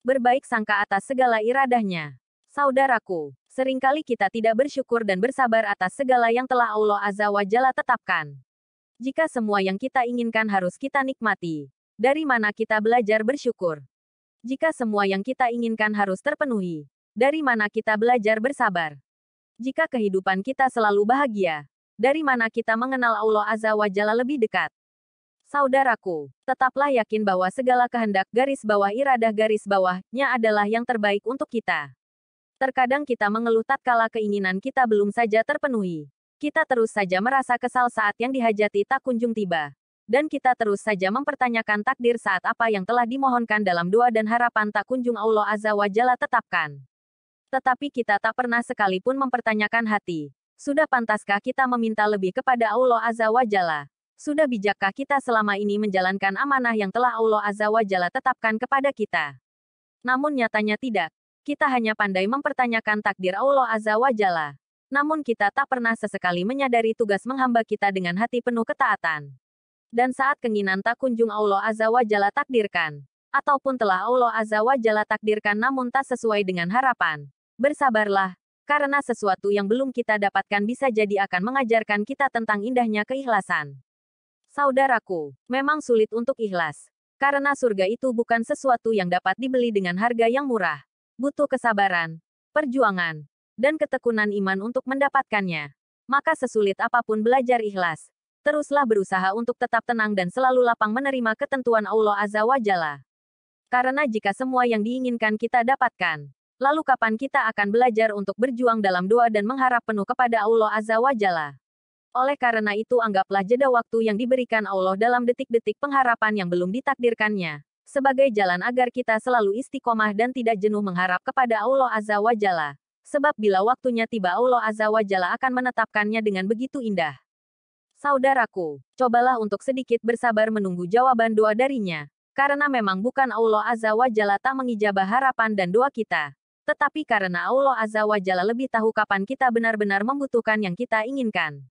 berbaik sangka atas segala iradahnya. Saudaraku, seringkali kita tidak bersyukur dan bersabar atas segala yang telah Allah Azza wa Jalla tetapkan. Jika semua yang kita inginkan harus kita nikmati, dari mana kita belajar bersyukur? Jika semua yang kita inginkan harus terpenuhi, dari mana kita belajar bersabar? Jika kehidupan kita selalu bahagia, dari mana kita mengenal Allah Azza wa Jalla lebih dekat? Saudaraku, tetaplah yakin bahwa segala kehendak garis bawah iradah garis bawahnya adalah yang terbaik untuk kita. Terkadang kita mengeluh tatkala keinginan kita belum saja terpenuhi. Kita terus saja merasa kesal saat yang dihajati tak kunjung tiba. Dan kita terus saja mempertanyakan takdir saat apa yang telah dimohonkan dalam doa dan harapan tak kunjung Allah Azza wa Jalla tetapkan. Tetapi kita tak pernah sekalipun mempertanyakan hati. Sudah pantaskah kita meminta lebih kepada Allah Azza wa Jalla? Sudah bijakkah kita selama ini menjalankan amanah yang telah Allah Azza wa Jalla tetapkan kepada kita? Namun nyatanya tidak. Kita hanya pandai mempertanyakan takdir Allah Azza wa Jalla. Namun kita tak pernah sesekali menyadari tugas menghamba kita dengan hati penuh ketaatan. Dan saat keinginan tak kunjung Allah Azza wa Jalla takdirkan, ataupun telah Allah Azza wa Jalla takdirkan namun tak sesuai dengan harapan, bersabarlah, karena sesuatu yang belum kita dapatkan bisa jadi akan mengajarkan kita tentang indahnya keikhlasan. Saudaraku, memang sulit untuk ikhlas, karena surga itu bukan sesuatu yang dapat dibeli dengan harga yang murah. Butuh kesabaran, perjuangan, dan ketekunan iman untuk mendapatkannya. Maka sesulit apapun belajar ikhlas, teruslah berusaha untuk tetap tenang dan selalu lapang menerima ketentuan Allah Azza wa Jalla. Karena jika semua yang diinginkan kita dapatkan, lalu kapan kita akan belajar untuk berjuang dalam doa dan mengharap penuh kepada Allah Azza wa Jalla? Oleh karena itu anggaplah jeda waktu yang diberikan Allah dalam detik-detik pengharapan yang belum ditakdirkannya, sebagai jalan agar kita selalu istiqomah dan tidak jenuh mengharap kepada Allah Azza wa Jalla. Sebab bila waktunya tiba Allah Azza wa Jalla akan menetapkannya dengan begitu indah. Saudaraku, cobalah untuk sedikit bersabar menunggu jawaban doa darinya. Karena memang bukan Allah Azza wa Jalla tak mengijabah harapan dan doa kita. Tetapi karena Allah Azza wa Jalla lebih tahu kapan kita benar-benar membutuhkan yang kita inginkan.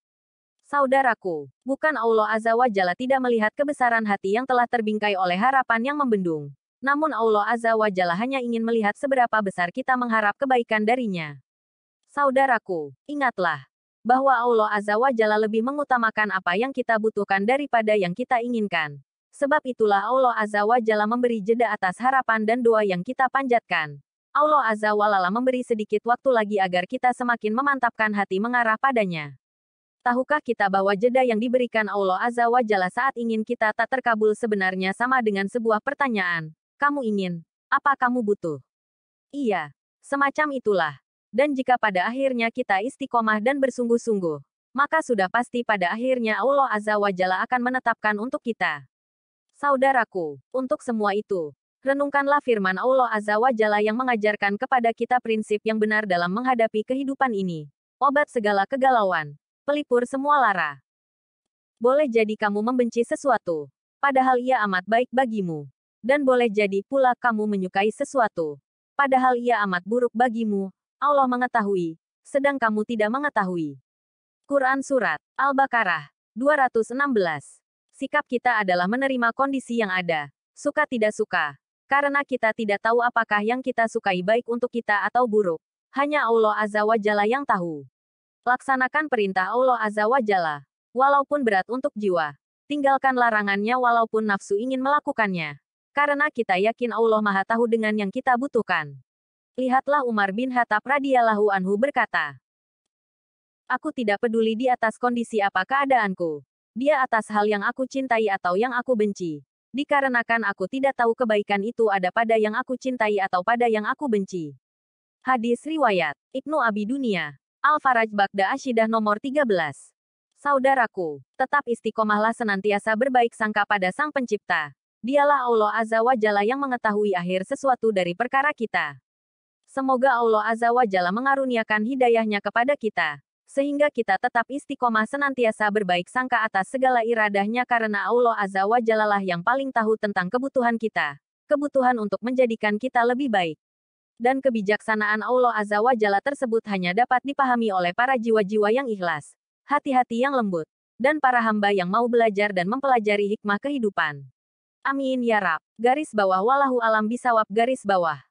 Saudaraku, bukan Allah Azza wa Jalla tidak melihat kebesaran hati yang telah terbingkai oleh harapan yang membendung. Namun Allah Azza wa Jalla hanya ingin melihat seberapa besar kita mengharap kebaikan darinya. Saudaraku, ingatlah bahwa Allah Azza wa Jalla lebih mengutamakan apa yang kita butuhkan daripada yang kita inginkan. Sebab itulah Allah Azza wa Jalla memberi jeda atas harapan dan doa yang kita panjatkan. Allah Azza wa Jalla memberi sedikit waktu lagi agar kita semakin memantapkan hati mengarah padanya. Tahukah kita bahwa jeda yang diberikan Allah Azza wa Jalla saat ingin kita tak terkabul sebenarnya sama dengan sebuah pertanyaan. Kamu ingin, apa kamu butuh? Iya, semacam itulah. Dan jika pada akhirnya kita istiqomah dan bersungguh-sungguh, maka sudah pasti pada akhirnya Allah Azza wa Jalla akan menetapkan untuk kita. Saudaraku, untuk semua itu, renungkanlah firman Allah Azza wa Jalla yang mengajarkan kepada kita prinsip yang benar dalam menghadapi kehidupan ini. Obat segala kegalauan, pelipur semua lara. Boleh jadi kamu membenci sesuatu, padahal ia amat baik bagimu. Dan boleh jadi pula kamu menyukai sesuatu, padahal ia amat buruk bagimu. Allah mengetahui, sedang kamu tidak mengetahui. Quran Surat Al-Baqarah 216. Sikap kita adalah menerima kondisi yang ada, suka tidak suka. Karena kita tidak tahu apakah yang kita sukai baik untuk kita atau buruk. Hanya Allah Azza wa Jalla yang tahu. Laksanakan perintah Allah Azza wa Jalla, walaupun berat untuk jiwa. Tinggalkan larangannya walaupun nafsu ingin melakukannya. Karena kita yakin Allah Maha Tahu dengan yang kita butuhkan. Lihatlah Umar bin Khattab radhiyallahu anhu berkata, aku tidak peduli di atas kondisi apa keadaanku. Dia atas hal yang aku cintai atau yang aku benci. Dikarenakan aku tidak tahu kebaikan itu ada pada yang aku cintai atau pada yang aku benci. Hadis riwayat Ibnu Abi Dunia, Al-Faraj Bagda Ashidah nomor 13. Saudaraku, tetap istiqomahlah senantiasa berbaik sangka pada Sang Pencipta. Dialah Allah Azza wa Jalla yang mengetahui akhir sesuatu dari perkara kita. Semoga Allah Azza wa Jalla mengaruniakan hidayahnya kepada kita, sehingga kita tetap istiqomah senantiasa berbaik sangka atas segala iradahnya karena Allah Azza wa Jalla lah yang paling tahu tentang kebutuhan kita, kebutuhan untuk menjadikan kita lebih baik. Dan kebijaksanaan Allah Azza wa Jalla tersebut hanya dapat dipahami oleh para jiwa-jiwa yang ikhlas, hati-hati yang lembut, dan para hamba yang mau belajar dan mempelajari hikmah kehidupan. Amin ya Rab. Garis bawah wallahu alam bisawab garis bawah.